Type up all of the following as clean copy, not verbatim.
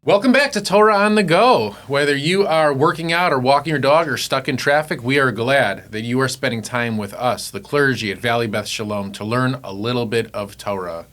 Welcome back to Torah on the Go. Whether you are working out or walking your dog or stuck in traffic, we are glad that you are spending time with us, the clergy at Valley Beth Shalom, to learn a little bit of Torah.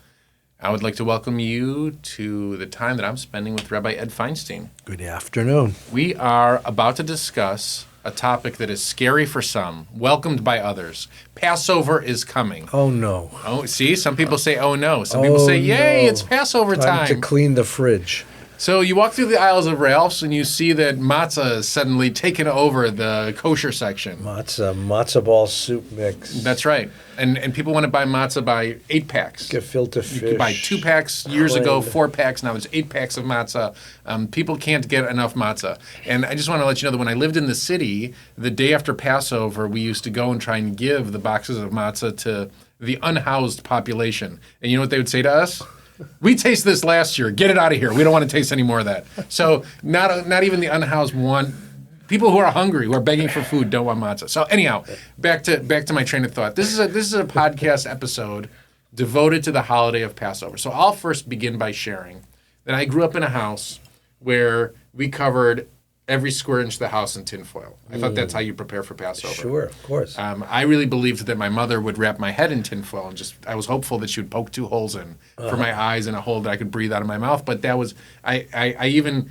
I would like to welcome you to the time that I'm spending with Rabbi Ed Feinstein. Good afternoon. We are about to discuss a topic that is scary for some, welcomed by others. Passover is coming. Oh, no. Oh, see, some people say, oh, no. Some people say, yay, no. it's Passover Time to clean the fridge. So you walk through the aisles of Ralph's and you see that matzah is suddenly taken over the kosher section. Matzah ball soup mix. That's right. And people want to buy matzah by 8-packs. Gefilte fish. You could buy 2 packs years ago, 4 packs. Now there's 8 packs of matzah. People can't get enough matzah. And I just want to let you know that when I lived in the city, the day after Passover, we used to go and try and give the boxes of matzah to the unhoused population. And you know what they would say to us? We tasted this last year. Get it out of here. We don't want to taste any more of that. So not even the unhoused want. People who are hungry, who are begging for food, don't want matzah. So anyhow, back to my train of thought. This is a podcast episode devoted to the holiday of Passover. So I'll first begin by sharing that I grew up in a house where we covered every square inch of the house in tinfoil. I thought that's how you prepare for Passover. Sure, of course. I really believed that my mother would wrap my head in tinfoil, and I was hopeful that she would poke 2 holes in for my eyes and a hole that I could breathe out of my mouth. But that was, I even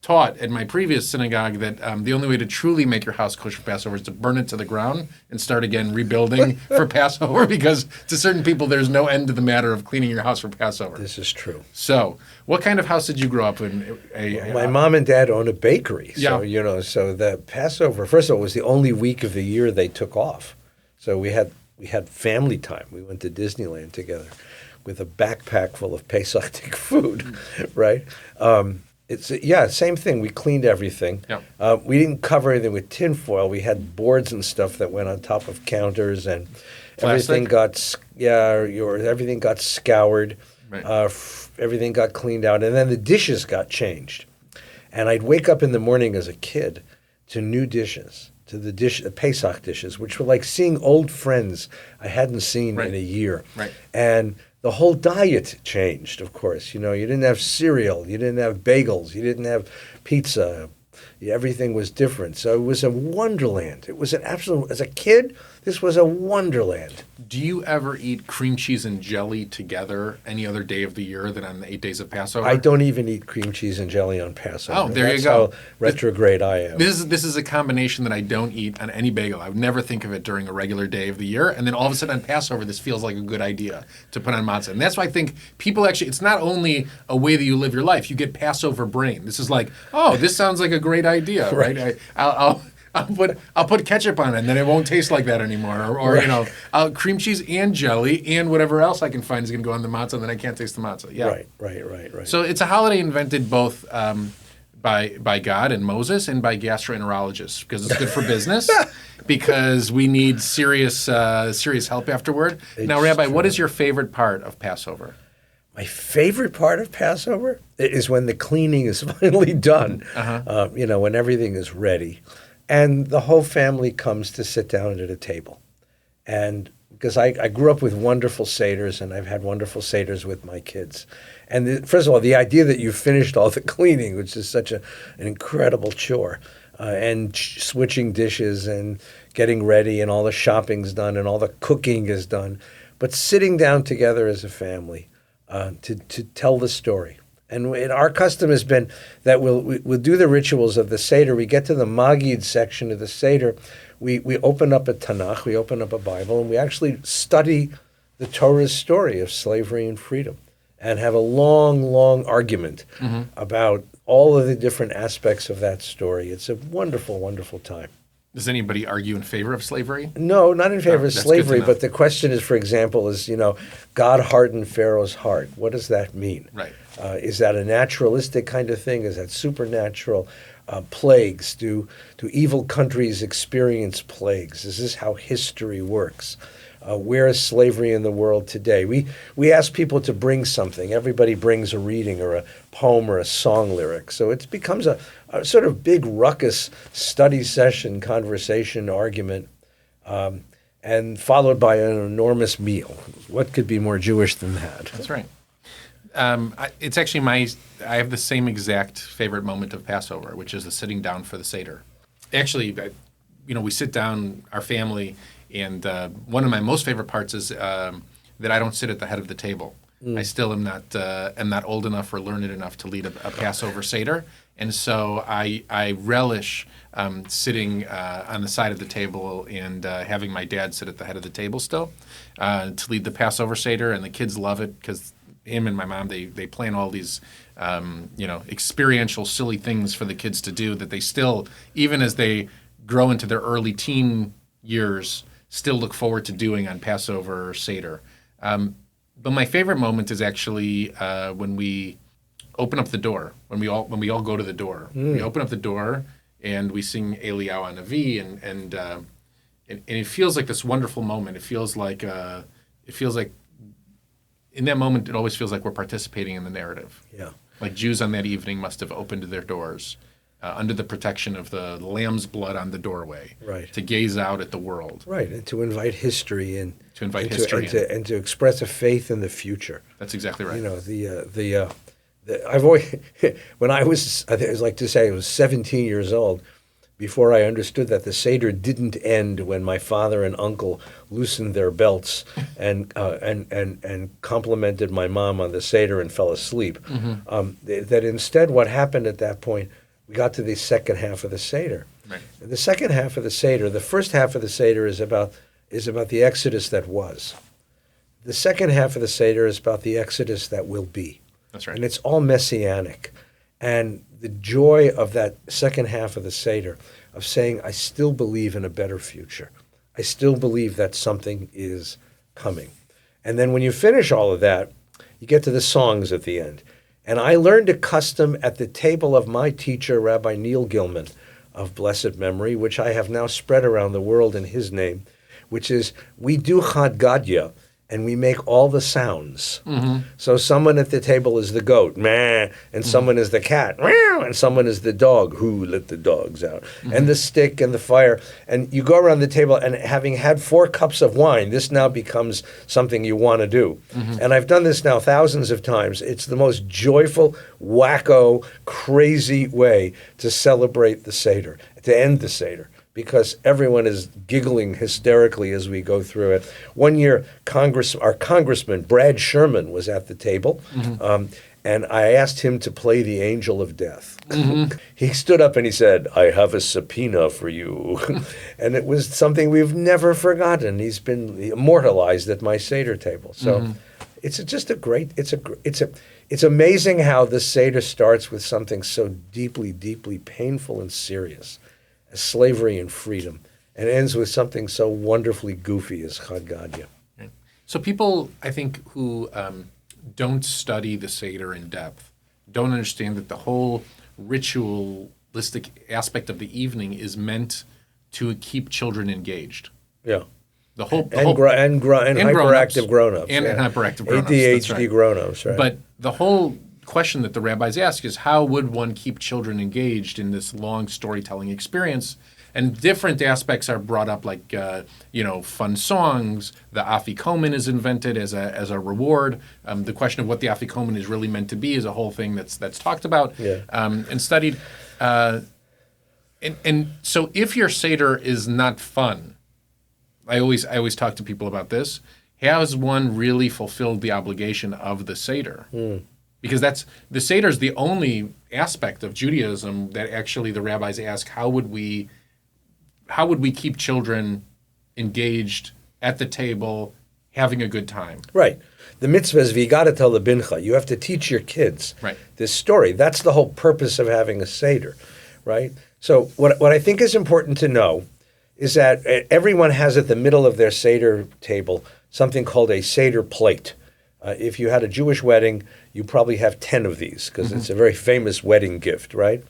taught at my previous synagogue that the only way to truly make your house kosher for Passover is to burn it to the ground and start again rebuilding for Passover, because to certain people there's no end to the matter of cleaning your house for Passover. This is true. So, what kind of house did you grow up in? My mom and dad owned a bakery. So, Yeah. So the Passover, first of all, was the only week of the year they took off. So we had family time. We went to Disneyland together with a backpack full of Pesach food, right? Same thing. We cleaned everything. Yeah. We didn't cover anything with tinfoil. We had boards and stuff that went on top of counters, and everything got scoured. Right. Everything got cleaned out, and then the dishes got changed. And I'd wake up in the morning as a kid to new dishes, to the Pesach dishes, which were like seeing old friends I hadn't seen in a year. Right. And the whole diet changed, of course. You didn't have cereal, you didn't have bagels, you didn't have pizza. Everything was different. So it was a wonderland. It was as a kid, this was a wonderland. Do you ever eat cream cheese and jelly together any other day of the year than on the 8 days of Passover? I don't even eat cream cheese and jelly on Passover. Oh, there That's you go. How retrograde I am. This is a combination that I don't eat on any bagel. I would never think of it during a regular day of the year. And then all of a sudden on Passover, this feels like a good idea to put on matzah. And that's why I think people actually, it's not only a way that you live your life, you get Passover brain. This is like, oh, this sounds like a great idea, right? I'll put ketchup on it, and then it won't taste like that anymore. Or cream cheese and jelly and whatever else I can find is going to go on the matzah, and then I can't taste the matzah. Yeah. Right. So it's a holiday invented both by God and Moses and by gastroenterologists, because it's good for business, because we need serious help afterward. Now, Rabbi, what is your favorite part of Passover? My favorite part of Passover is when the cleaning is finally done, when everything is ready. And the whole family comes to sit down at a table. And because I grew up with wonderful seders, and I've had wonderful seders with my kids. And first of all, the idea that you finished all the cleaning, which is such an incredible chore, and switching dishes and getting ready, and all the shopping's done and all the cooking is done. But sitting down together as a family to tell the story. And our custom has been that we'll do the rituals of the Seder. We get to the Magid section of the Seder. We open up a Tanakh, we open up a Bible, and we actually study the Torah's story of slavery and freedom, and have a long, long argument about all of the different aspects of that story. It's a wonderful, wonderful time. Does anybody argue in favor of slavery? No, not in favor of slavery, but the question is, for example, God hardened Pharaoh's heart. What does that mean? Right. Is that a naturalistic kind of thing? Is that supernatural? Plagues. Do evil countries experience plagues? Is this how history works? Where is slavery in the world today? We ask people to bring something. Everybody brings a reading or a poem or a song lyric. So it becomes a sort of big ruckus study session, conversation, argument. And and followed by an enormous meal. What could be more Jewish than that? That's right. It's actually I have the same exact favorite moment of Passover, which is the sitting down for the seder. Actually, we sit down, our family, and one of my most favorite parts is that I don't sit at the head of the table. I still am not old enough or learned enough to lead a Passover seder, and so I relish sitting on the side of the table and having my dad sit at the head of the table still to lead the Passover seder, and the kids love it because him and my mom they plan all these experiential silly things for the kids to do that they still, even as they grow into their early teen years, still look forward to doing on Passover or seder. But my favorite moment is actually when we open up the door, when we all go to the door. We open up the door and we sing Eliyahu Hanavi, and it feels like this wonderful moment. It feels like in that moment, it always feels like we're participating in the narrative. Yeah. Like Jews on that evening must have opened their doors under the protection of the lamb's blood on the doorway, right, to gaze out at the world, right, and to invite history in, and to express a faith in the future. That's exactly right. I've always when I was 17 years old, before I understood that the seder didn't end when my father and uncle loosened their belts and complimented my mom on the seder and fell asleep. That instead, what happened at that point, we got to the second half of the seder. Right. The second half of the seder, the first half of the seder is about the exodus that was. The second half of the seder is about the exodus that will be. That's right. And it's all messianic. And the joy of that second half of the seder, of saying, I still believe in a better future. I still believe that something is coming. And then when you finish all of that, you get to the songs at the end. And I learned a custom at the table of my teacher, Rabbi Neil Gilman, of blessed memory, which I have now spread around the world in his name, which is we do Chad Gadya, and we make all the sounds. So someone at the table is the goat, meh, and someone is the cat, meow, and someone is the dog, who let the dogs out, and the stick and the fire. And you go around the table, and having had 4 cups of wine, this now becomes something you want to do. And I've done this now thousands of times. It's the most joyful, wacko, crazy way to celebrate the Seder, to end the Seder, because everyone is giggling hysterically as we go through it. One year, our congressman, Brad Sherman, was at the table, and I asked him to play the Angel of Death. He stood up and he said, I have a subpoena for you. And it was something we've never forgotten. He's been immortalized at my Seder table. So it's just it's amazing how the Seder starts with something so deeply, deeply painful and serious as slavery and freedom, and ends with something so wonderfully goofy as Chad Gadya. So people, I think, who don't study the Seder in depth don't understand that the whole ritualistic aspect of the evening is meant to keep children engaged. Yeah. Hyperactive grown-ups. And hyperactive grown-ups. ADHD right. grown-ups, right. But the whole question that the rabbis ask is, how would one keep children engaged in this long storytelling experience? And different aspects are brought up, like fun songs. The afikomen is invented as a reward. The question of what the afikomen is really meant to be is a whole thing that's talked about and studied. And so, if your seder is not fun, I always talk to people about this. Has one really fulfilled the obligation of the seder? Because the seder is the only aspect of Judaism that actually the rabbis ask, how would we keep children engaged at the table, having a good time? Right. The mitzvah is, you got to tell the bincha. You have to teach your kids this story. That's the whole purpose of having a seder, right? So what I think is important to know is that everyone has at the middle of their seder table something called a seder plate. If you had a Jewish wedding, you probably have 10 of these because it's a very famous wedding gift, right?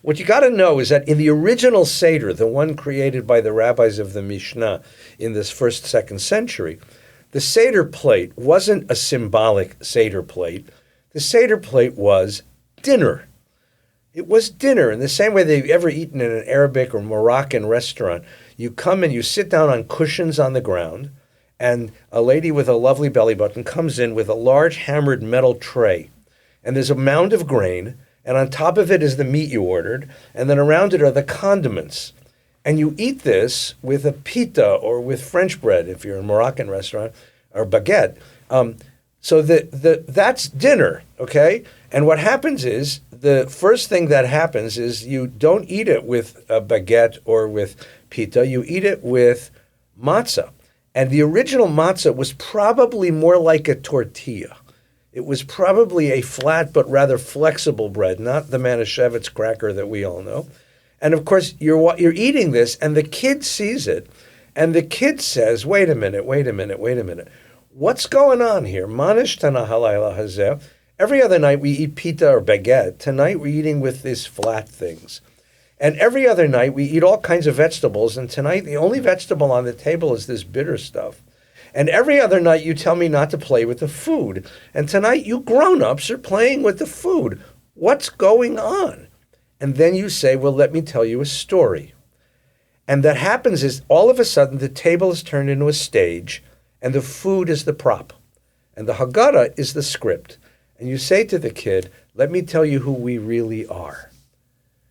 What you got to know is that in the original Seder, the one created by the rabbis of the Mishnah in this 1st, 2nd century, the Seder plate wasn't a symbolic Seder plate. The Seder plate was dinner. It was dinner in the same way they've ever eaten in an Arabic or Moroccan restaurant. You come and you sit down on cushions on the ground, and a lady with a lovely belly button comes in with a large hammered metal tray. And there's a mound of grain, and on top of it is the meat you ordered, and then around it are the condiments. And you eat this with a pita or with French bread if you're in a Moroccan restaurant, or baguette. So that's dinner, okay? And what happens is, the first thing that happens is you don't eat it with a baguette or with pita. You eat it with matzah. And the original matzah was probably more like a tortilla. It was probably a flat but rather flexible bread, not the Manischewitz cracker that we all know. And of course, you're eating this, and the kid sees it, and the kid says, wait a minute. What's going on here? Manishtana halayla hazeh. Every other night we eat pita or baguette. Tonight we're eating with these flat things. And every other night we eat all kinds of vegetables, and tonight the only vegetable on the table is this bitter stuff. And every other night you tell me not to play with the food. And tonight you grown-ups are playing with the food. What's going on? And then you say, well, let me tell you a story. And that happens is all of a sudden the table is turned into a stage, and the food is the prop. And the Haggadah is the script. And you say to the kid, let me tell you who we really are.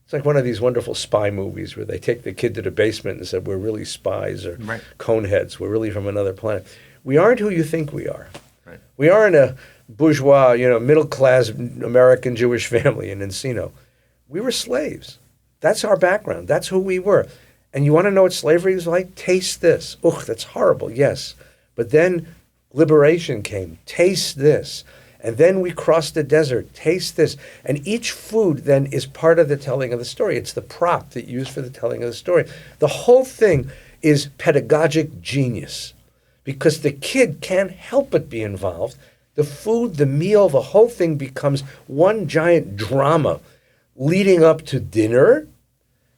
It's like one of these wonderful spy movies where they take the kid to the basement and say, we're really spies or right. coneheads. We're really from another planet. We aren't who you think we are. Right. We aren't a bourgeois, middle-class American Jewish family in Encino. We were slaves. That's our background. That's who we were. And you want to know what slavery was like? Taste this. Ugh, that's horrible, yes. But then liberation came. Taste this. And then we crossed the desert. Taste this. And each food then is part of the telling of the story. It's the prop that you use for the telling of the story. The whole thing is pedagogic genius because the kid can't help but be involved. The food, the meal, the whole thing becomes one giant drama leading up to dinner.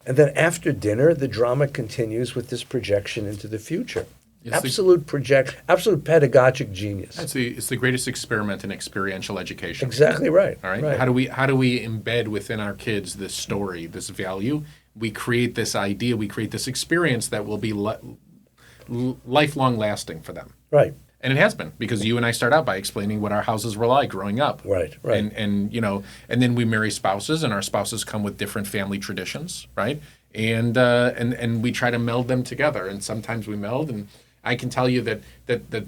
And then after dinner, the drama continues with this projection into the future. Absolute pedagogic genius. It's the greatest experiment in experiential education. Exactly right. All right. Right. How do we embed within our kids this story, this value? We create this idea. We create this experience that will be lifelong lasting for them. Right. And it has been because you and I start out by explaining what our houses were like growing up. Right. And then we marry spouses, and our spouses come with different family traditions, right? And we try to meld them together, and sometimes we meld. And I can tell you that the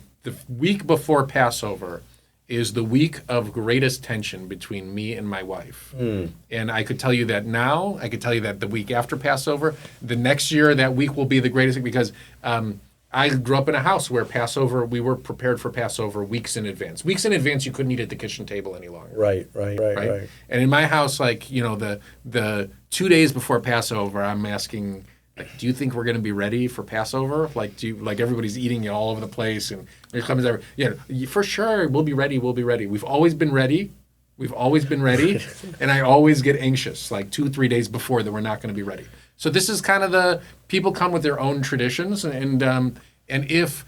week before Passover is the week of greatest tension between me and my wife. And I could tell you that now. I could tell you that the week after Passover, the next year, that week will be the greatest because I grew up in a house where Passover, we were prepared for Passover weeks in advance. Weeks in advance, you couldn't eat at the kitchen table any longer. Right. And in my house, the 2 days before Passover, I'm asking, do you think we're going to be ready for Passover? Everybody's eating it all over the place, and there comes for sure, we'll be ready. We've always been ready. And I always get anxious, 2-3 days before that we're not going to be ready. So this is kind of the people come with their own traditions, and if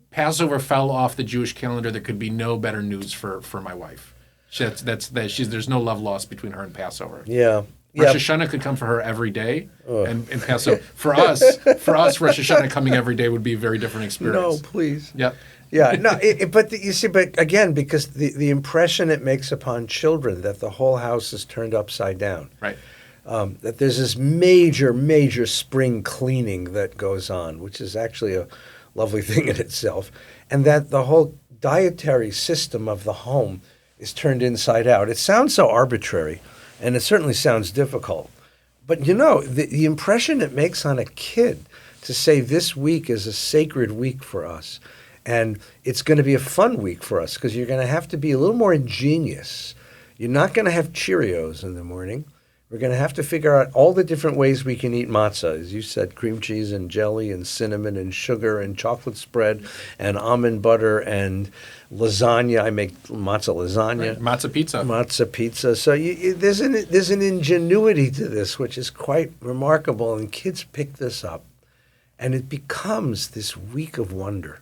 Passover fell off the Jewish calendar, there could be no better news for my wife. There's no love lost between her and Passover. Yeah. Rosh Hashanah could come for her every day, and Passover for us, Rosh Hashanah coming every day would be a very different experience. No, please. Yeah. Yeah, no, but again, because the impression it makes upon children that the whole house is turned upside down. Right. That there's this major spring cleaning that goes on, which is actually a lovely thing in itself, and that the whole dietary system of the home is turned inside out. It sounds so arbitrary, and it certainly sounds difficult. But the impression it makes on a kid to say this week is a sacred week for us, and it's going to be a fun week for us because you're going to have to be a little more ingenious. You're not going to have Cheerios in the morning. We're going to have to figure out all the different ways we can eat matzah. As you said, cream cheese and jelly and cinnamon and sugar and chocolate spread and almond butter and lasagna. I make matzah lasagna. Right. Matzah pizza. So there's an ingenuity to this which is quite remarkable, and kids pick this up. And it becomes this week of wonder.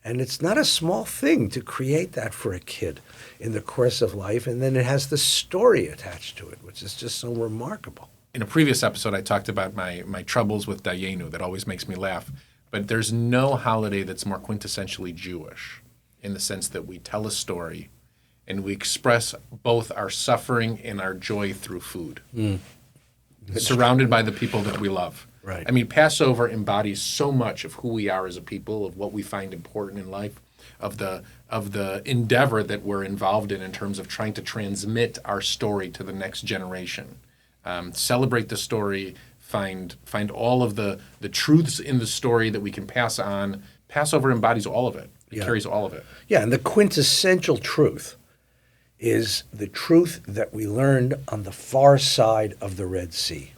And it's not a small thing to create that for a kid in the course of life. And then it has the story attached to it, which is just so remarkable. in a previous episode, I talked about my troubles with Dayenu. That always makes me laugh. But there's no holiday that's more quintessentially Jewish in the sense that we tell a story and we express both our suffering and our joy through food, surrounded by the people that we love. Right. I mean, Passover embodies so much of who we are as a people, of what we find important in life, of the endeavor that we're involved in terms of trying to transmit our story to the next generation. Celebrate the story, find all of the truths in the story that we can pass on. Passover embodies all of it. It carries all of it. Yeah, and the quintessential truth is the truth that we learned on the far side of the Red Sea.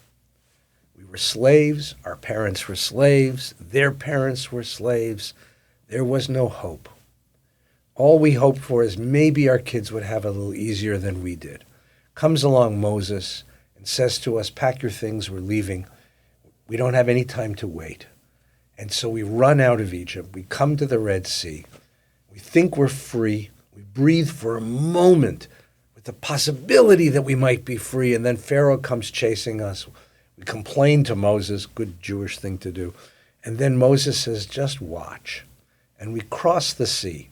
We were slaves, our parents were slaves, their parents were slaves. There was no hope. All we hoped for is maybe our kids would have it a little easier than we did. Comes along Moses and says to us, pack your things, we're leaving. We don't have any time to wait. And so we run out of Egypt. We come to the Red Sea. We think we're free. We breathe for a moment with the possibility that we might be free. And then Pharaoh comes chasing us. We complain to Moses, good Jewish thing to do. And then Moses says, just watch. And we cross the sea.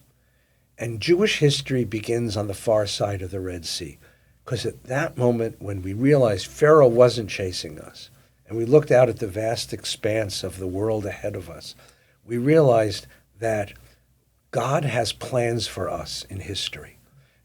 And Jewish history begins on the far side of the Red Sea. Because at that moment, when we realized Pharaoh wasn't chasing us, and we looked out at the vast expanse of the world ahead of us, we realized that God has plans for us in history,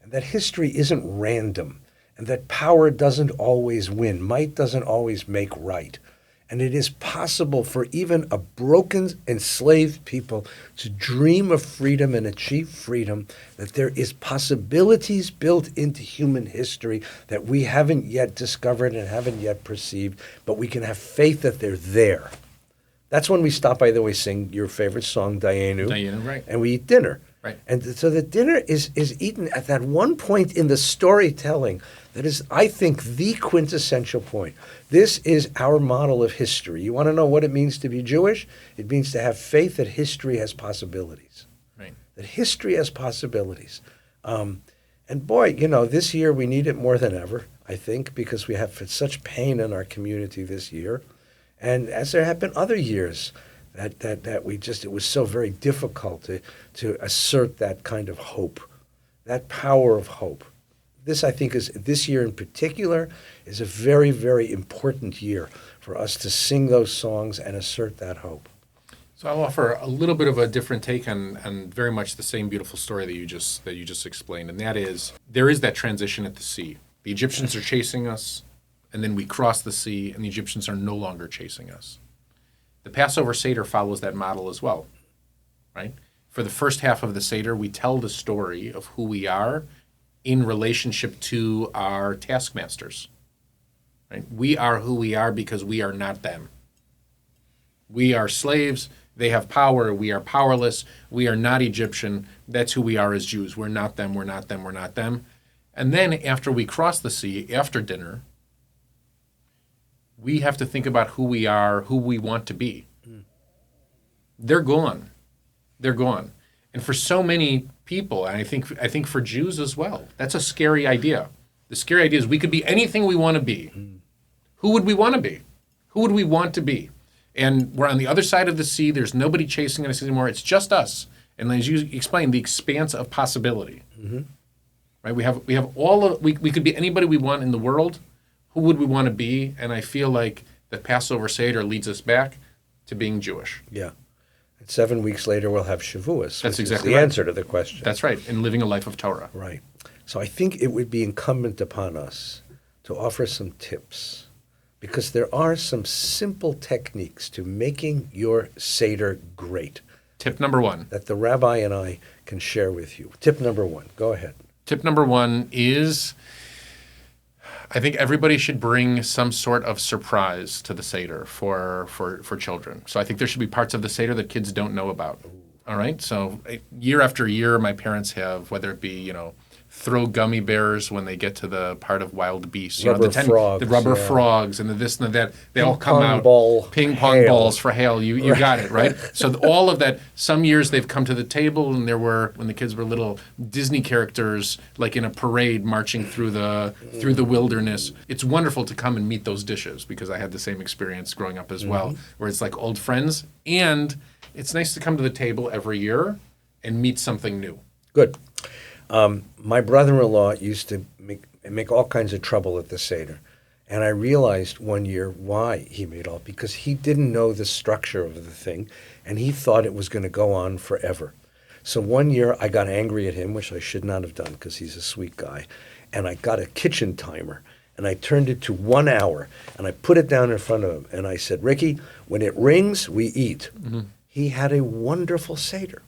and that history isn't random, and that power doesn't always win, might doesn't always make right. And it is possible for even a broken, enslaved people to dream of freedom and achieve freedom, that there is possibilities built into human history that we haven't yet discovered and haven't yet perceived, but we can have faith that they're there. That's when we stop, by the way, sing your favorite song, Dayenu. Dayenu, right. And we eat dinner. Right. And so the dinner is eaten at that one point in the storytelling that is, I think, the quintessential point. This is our model of history. You want to know what it means to be Jewish? It means to have faith that history has possibilities. Right. That history has possibilities. And boy, this year we need it more than ever, I think, because we have such pain in our community this year. And as there have been other years, that it was so very difficult to assert that kind of hope, that power of hope. This, I think, this year in particular, is a very, very important year for us to sing those songs and assert that hope. So I'll offer a little bit of a different take on very much the same beautiful story that you just explained, and that is there is that transition at the sea. The Egyptians are chasing us, and then we cross the sea, and the Egyptians are no longer chasing us. The Passover Seder follows that model as well, right? For the first half of the Seder, we tell the story of who we are in relationship to our taskmasters, right? We are who we are because we are not them. We are slaves. They have power. We are powerless. We are not Egyptian. That's who we are as Jews. We're not them. We're not them. We're not them. And then after we cross the sea, after dinner, we have to think about who we are, who we want to be. They're gone. They're gone. And for so many people, and I think for Jews as well, that's a scary idea. The scary idea is we could be anything we want to be. Who would we want to be? Who would we want to be? And we're on the other side of the sea. There's nobody chasing us anymore. It's just us. And as you explained, the expanse of possibility. Mm-hmm. Right? We have all of we could be anybody we want in the world. Who would we want to be? And I feel like the Passover Seder leads us back to being Jewish. Yeah. And 7 weeks later, we'll have Shavuos. That's which exactly is the right. answer to the question. That's right. And living a life of Torah. Right. So I think it would be incumbent upon us to offer some tips, because there are some simple techniques to making your Seder great. Tip number one. That the Rabbi and I can share with you. Tip number one. Go ahead. Tip number one is, I think everybody should bring some sort of surprise to the Seder for children. So I think there should be parts of the Seder that kids don't know about. All right? So year after year, my parents have, whether it be, throw gummy bears when they get to the part of wild beasts. Frogs, the rubber frogs, and the this and the that. They all come out. Ping pong hail. balls for hail. You got it, right? So all of that. Some years they've come to the table, and there were, when the kids were little, Disney characters like in a parade marching through the wilderness. It's wonderful to come and meet those dishes, because I had the same experience growing up as well, where it's like old friends, and it's nice to come to the table every year and meet something new. Good. My brother-in-law used to make all kinds of trouble at the Seder. And I realized one year why he made all, because he didn't know the structure of the thing, and he thought it was going to go on forever. So one year I got angry at him, which I should not have done because he's a sweet guy, and I got a kitchen timer, and I turned it to 1 hour, and I put it down in front of him, and I said, Ricky, when it rings, we eat. Mm-hmm. He had a wonderful Seder,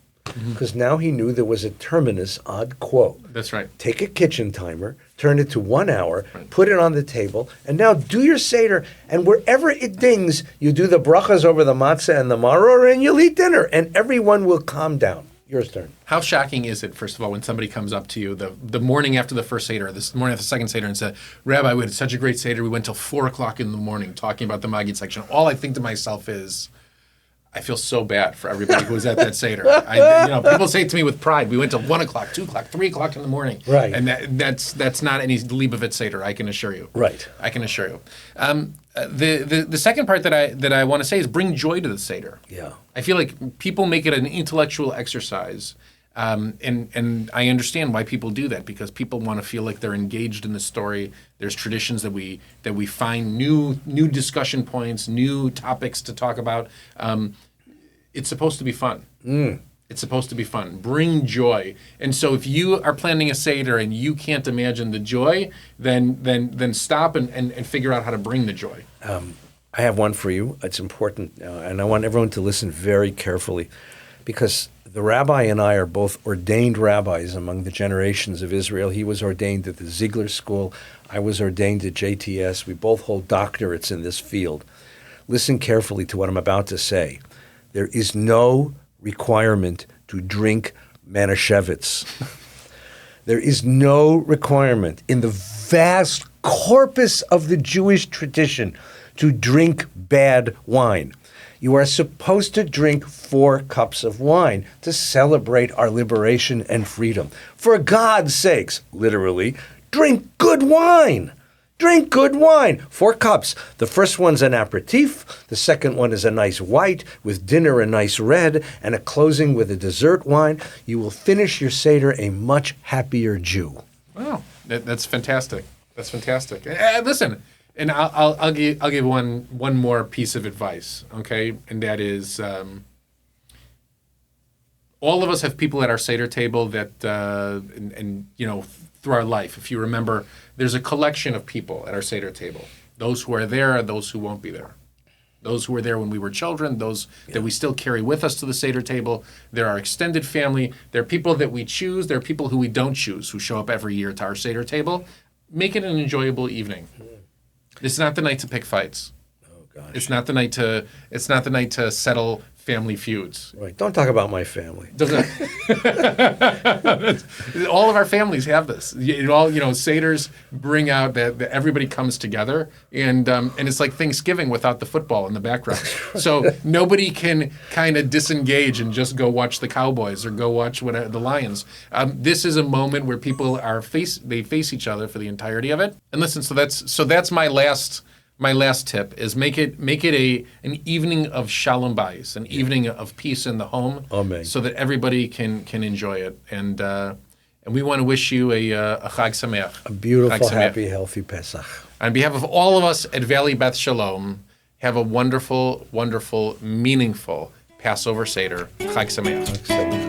because now he knew there was a terminus ad quo. That's right. Take a kitchen timer, turn it to 1 hour, put it on the table, and now do your Seder, and wherever it dings, you do the brachas over the matzah and the maror, and you'll eat dinner, and everyone will calm down. Your turn. How shocking is it, first of all, when somebody comes up to you the morning after the first Seder, the morning after the second Seder, and said, Rabbi, we had such a great Seder, we went till 4 o'clock in the morning talking about the Maggid section. All I think to myself is, I feel so bad for everybody who was at that Seder. People say it to me with pride, we went till 1 o'clock, 2 o'clock, 3 o'clock in the morning. Right. And that's not any Lebovitz Seder, I can assure you. Right. I can assure you. The second part that I want to say is bring joy to the Seder. Yeah. I feel like people make it an intellectual exercise, and I understand why people do that, because people want to feel like they're engaged in the story. There's traditions that we find new discussion points, new topics to talk about. It's supposed to be fun. It's supposed to be fun. Bring joy. And so if you are planning a Seder and you can't imagine the joy, then stop and figure out how to bring the joy. I have one for you. It's important, and I want everyone to listen very carefully, because the rabbi and I are both ordained rabbis among the generations of Israel. He was ordained at the Ziegler School. I was ordained at JTS. We both hold doctorates in this field. Listen carefully to what I'm about to say. There is no requirement to drink Manischewitz. There is no requirement in the vast corpus of the Jewish tradition to drink bad wine. You are supposed to drink 4 cups of wine to celebrate our liberation and freedom. For God's sakes, literally, drink good wine. Drink good wine. 4 cups. The first one's an aperitif. The second one is a nice white, with dinner a nice red, and a closing with a dessert wine. You will finish your Seder a much happier Jew. Wow, that's fantastic. That's fantastic. Listen, and I'll give one more piece of advice, okay? And that is, all of us have people at our Seder table that, through our life, if you remember, there's a collection of people at our Seder table. Those who are there, those who won't be there. Those who were there when we were children, those that we still carry with us to the Seder table. They're our extended family. They're people that we choose. They're people who we don't choose, who show up every year to our Seder table. Make it an enjoyable evening. It's not the night to pick fights. Oh, gosh. It's not the night to settle family feuds. Right. Don't talk about my family. All of our families have this. Seders bring out that everybody comes together, and it's like Thanksgiving without the football in the background. So nobody can kind of disengage and just go watch the Cowboys or go watch the Lions. This is a moment where people face each other for the entirety of it. And listen, so that's my last tip is make it an evening of shalom bayis, an evening of peace in the home. Amen. So that everybody can enjoy it. And we want to wish you a Chag Sameach. A beautiful, Chag Sameach. happy, healthy Pesach. On behalf of all of us at Valley Beth Shalom, have a wonderful, wonderful, meaningful Passover Seder. Chag Sameach. Chag Sameach.